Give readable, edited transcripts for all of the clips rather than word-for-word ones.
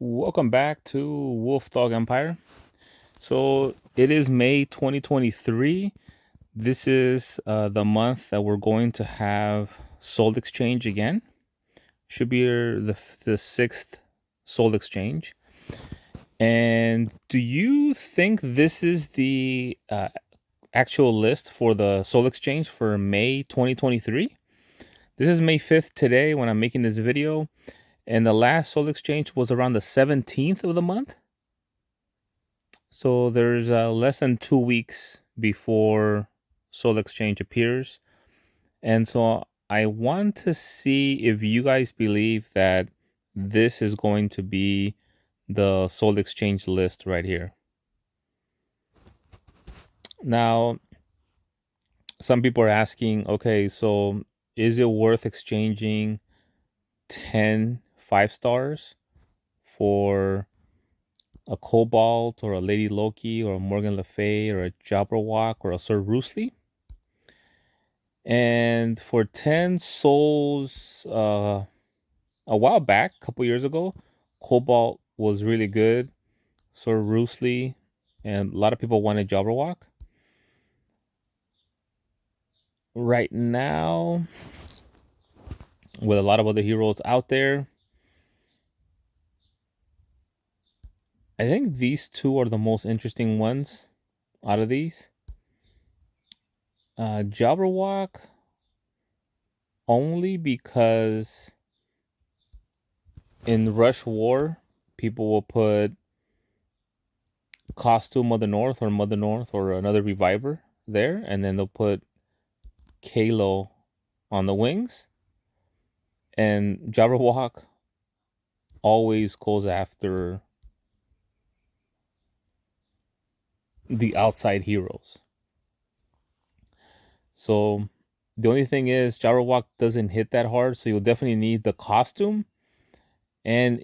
Welcome back to Wolf Dog Empire. So it is May 2023. This is the month that we're going to have Soul Exchange again. Should be the sixth Soul Exchange. And do you think this is the actual list for the Soul Exchange for May 2023? This is May 5th today when I'm making this video. And the last Soul Exchange was around the 17th of the month. So there's less than 2 weeks before Soul Exchange appears. And so I want to see if you guys believe that this is going to be the Soul Exchange list right here. Now, some people are asking, okay, so is it worth exchanging 10 5-stars for a Cobalt or a Lady Loki or a Morgan Le Fay or a Jabberwock or a Sir Rusely? And for 10 souls, a while back, a couple years ago, Cobalt was really good. Sir Rusely, and a lot of people wanted Jabberwock. Right now, with a lot of other heroes out there, I think these two are the most interesting ones out of these. Jabberwock, only because in Rush War, people will put costume Mother North or another reviver there, and then they'll put Kalo on the wings. And Jabberwock always goes after the outside heroes. So the only thing is Jabberwock doesn't hit that hard, so you'll definitely need the costume. And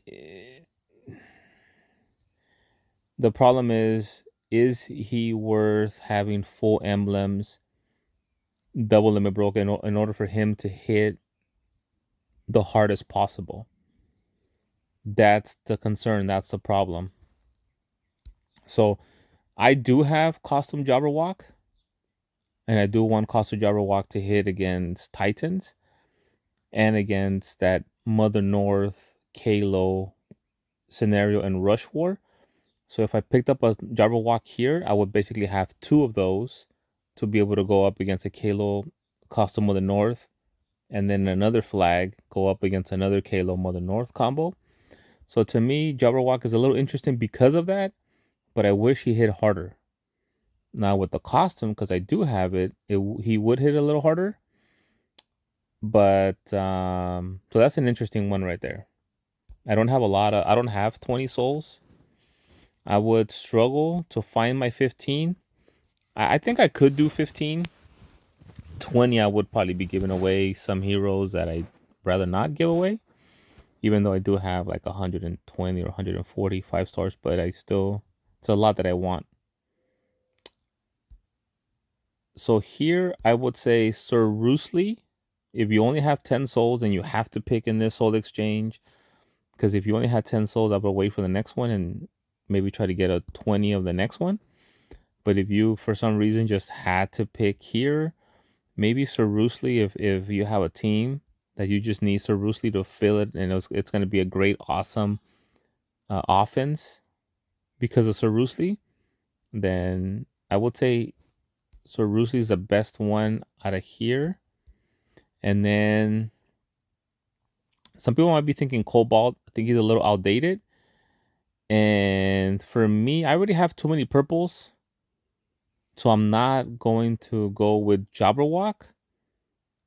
the problem is he worth having full emblems, double limit broken in order for him to hit the hardest possible? That's the concern. That's the problem. So I do have costume Jabberwock, and I do want costume Jabberwock to hit against Titans and against that Mother North, Kalo scenario in Rush War. So if I picked up a Jabberwock here, I would basically have two of those to be able to go up against a Kalo costume Mother North, and then another flag go up against another Kalo Mother North combo. So to me, Jabberwock is a little interesting because of that, but I wish he hit harder. Now with the costume, because I do have it, he would hit a little harder. But so that's an interesting one right there. I don't have 20 souls. I would struggle to find my 15. I think I could do 15. 20, I would probably be giving away some heroes that I'd rather not give away, even though I do have like 120 or 140 5-stars, but it's a lot that I want. So here I would say Sir Rusely, if you only have 10 souls and you have to pick in this Soul Exchange, because if you only had 10 souls, I would wait for the next one and maybe try to get a 20 of the next one. But if you, for some reason, just had to pick here, maybe Sir Rusely, if you have a team that you just need Sir Rusely to fill it, and it's going to be a great, awesome offense because of Sir Rusely, then I would say Sir Rusely is the best one out of here. And then some people might be thinking Cobalt. I think he's a little outdated. And for me, I already have too many purples. So I'm not going to go with Jabberwock.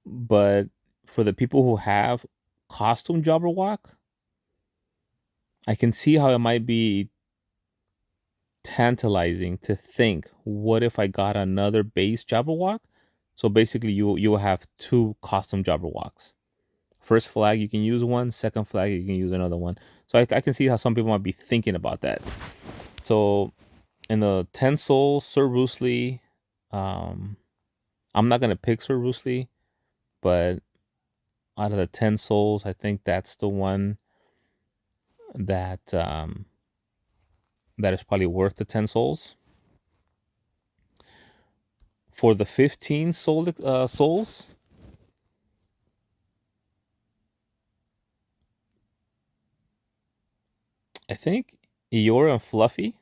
But for the people who have costume Jabberwock, I can see how it might be tantalizing to think, what if I got another base Jabberwock? So basically you will have two costume Jabberwocks. First flag you can use one, second flag you can use another one. So I can see how some people might be thinking about that. So in the 10 souls, Sir Rusely, I'm not gonna pick Sir Rusely, but out of the 10 souls, I think that's the one that that is probably worth the 10 souls. For the 15 souls, I think Iora and Fluffy.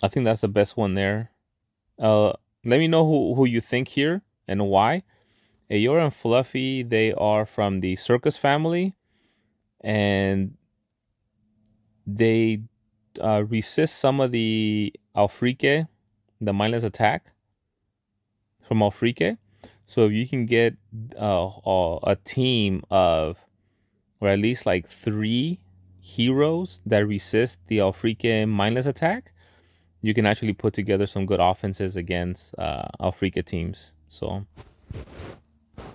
I think that's the best one there. Let me know who you think here and why. Iora and Fluffy, they are from the circus family, and they resist some of the Alfrike, the mindless attack from Alfrike. So if you can get a team of, or at least like 3 heroes that resist the Alfrike mindless attack, you can actually put together some good offenses against Alfrika teams. So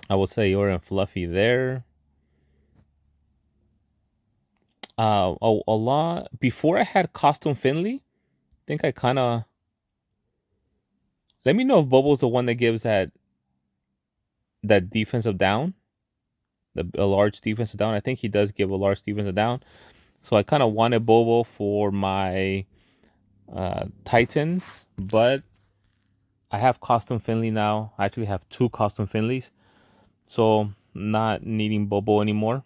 I would say Iora and Fluffy there. A lot before I had Costume Finley. I think I kind of, let me know if Bobo's the one that gives that defensive down, a large defensive down. I think he does give a large defensive down. So I kind of wanted Bobo for my Titans, but I have Costume Finley now. I actually have 2 Costume Finleys, so not needing Bobo anymore.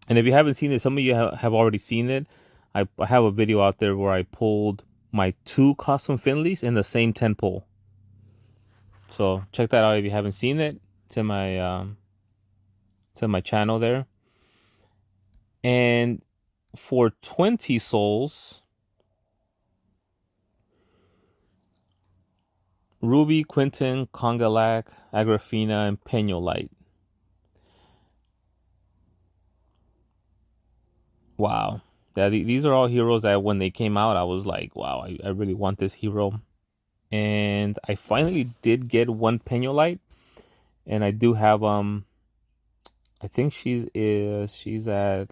And if you haven't seen it, some of you have already seen it. I have a video out there where I pulled my 2 Costume Finleys in the same 10 pull. So check that out if you haven't seen it. It's in my channel there. And for 20 souls, Ruby, Quentin, Congalak, Agrafina, and Peñolite. Wow. Yeah, these are all heroes that when they came out, I was like, wow, I really want this hero. And I finally did get one Peñolite. And I do have I think she's at,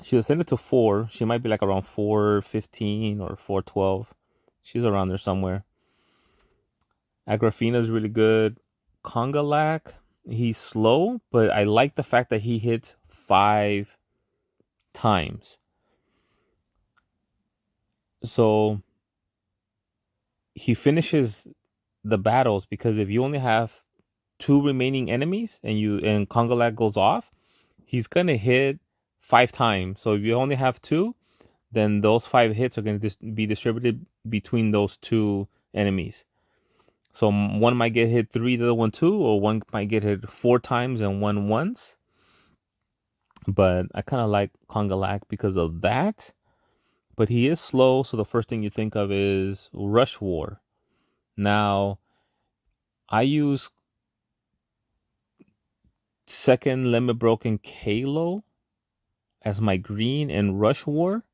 she ascended to 4. She might be like around 415 or 412. She's around there somewhere. Agrafina's really good. Congalak, he's slow, but I like the fact that he hits 5 times. So he finishes the battles, because if you only have 2 remaining enemies and Congalak goes off, he's gonna hit 5 times. So if you only have 2, then those 5 hits are going to be distributed between those 2 enemies. So one might get hit 3, the other one 2, or one might get hit 4 times and one once. But I kind of like Congalak because of that. But he is slow, so the first thing you think of is Rush War. Now, I use second Limit Broken Kalo as my green in Rush War.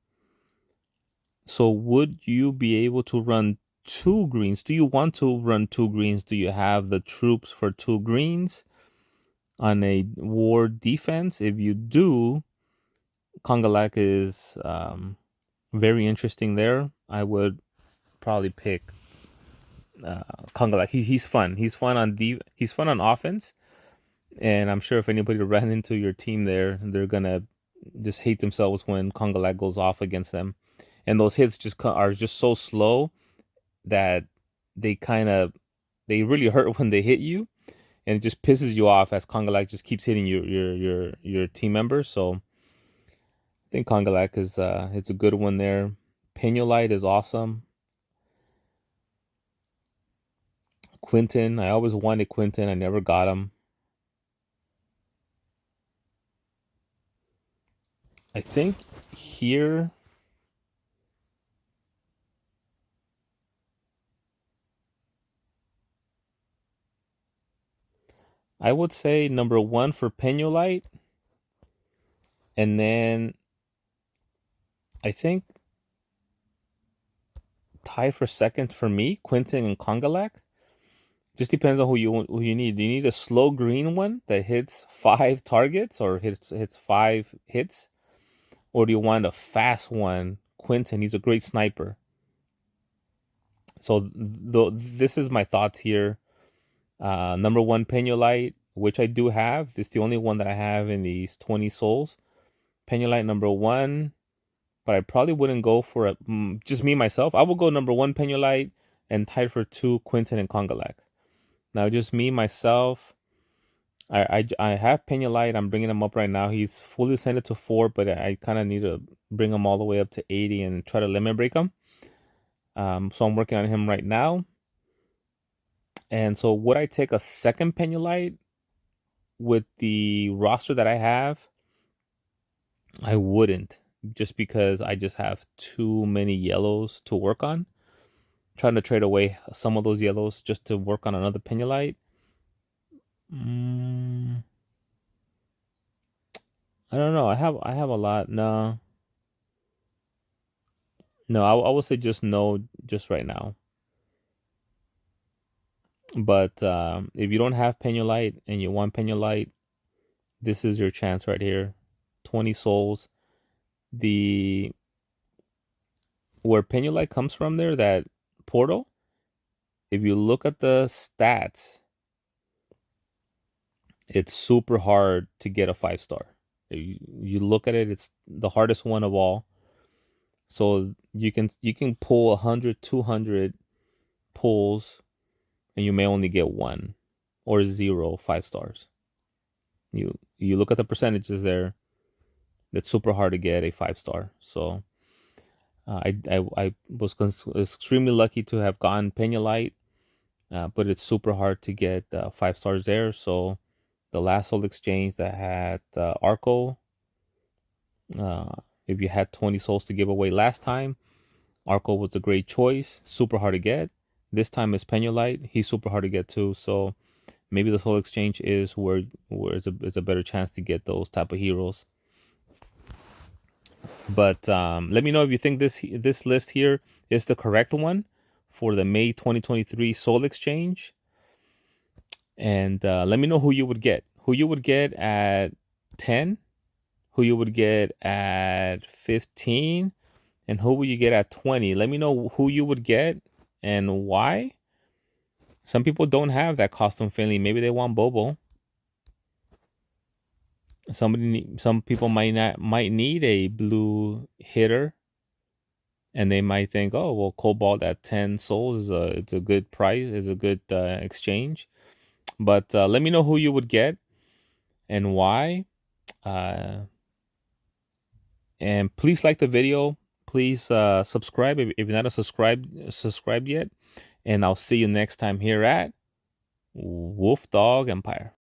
So would you be able to run 2 greens? Do you want to run 2 greens? Do you have the troops for 2 greens on a war defense? If you do, Congalak is very interesting there. I would probably pick Congalak. He's fun. He's fun on offense, and I'm sure if anybody ran into your team there, they're gonna just hate themselves when Congalak goes off against them. And those hits are just so slow that they really hurt when they hit you, and it just pisses you off as Congalak just keeps hitting your team members. So I think Congalak is it's a good one there. Peñolite is awesome. Quentin, I always wanted Quentin. I never got him. I think here I would say number 1 for Peñolite, and then I think tie for second for me, Quentin and Congalak. Just depends on who you need. Do you need a slow green one that hits 5 targets or hits 5 hits, or do you want a fast one? Quentin, he's a great sniper. So this is my thoughts here. Number one, Penulite, which I do have. It's the only one that I have in these 20 souls. Penulite number one, but I probably wouldn't go for a just me myself. I will go number one Penulite and tied for two Quinton and Congalak. Now just me myself. I have Penulite. I'm bringing him up right now. He's fully ascended to 4, but I kind of need to bring him all the way up to 80 and try to limit break him. So I'm working on him right now. And so would I take a second Penulite with the roster that I have? I wouldn't, just because I just have too many yellows to work on. Trying to trade away some of those yellows just to work on another Penulite. I don't know. I have a lot. No. No, I would say just no, just right now. But if you don't have Penulite and you want Penulite, this is your chance right here. 20 souls. The where Penulite comes from there, that portal, if you look at the stats, it's super hard to get a 5-star. If you look at it, it's the hardest one of all. So you can pull 100, 200 pulls, and you may only get 1 or 0 5-stars. You look at the percentages there. It's super hard to get a 5-star. So I was extremely lucky to have gotten Penulite, but it's super hard to get 5-stars there. So the last Soul Exchange that had Arco, if you had 20 souls to give away last time, Arco was a great choice. Super hard to get. This time it's Penulite. He's super hard to get too. So maybe the Soul Exchange is where it's a better chance to get those type of heroes. But let me know if you think this list here is the correct one for the May 2023 Soul Exchange. And let me know who you would get. Who you would get at 10, who you would get at 15, and who would you get at 20. Let me know who you would get and why. Some people don't have that costume feeling. Maybe they want Bobo. Some people might need a blue hitter, and they might think, oh well, Cobalt at 10 souls it's a good price, is a good exchange. But let me know who you would get and why. And please like the video. Please subscribe if you're not subscribed yet. And I'll see you next time here at Wolf Dog Empire.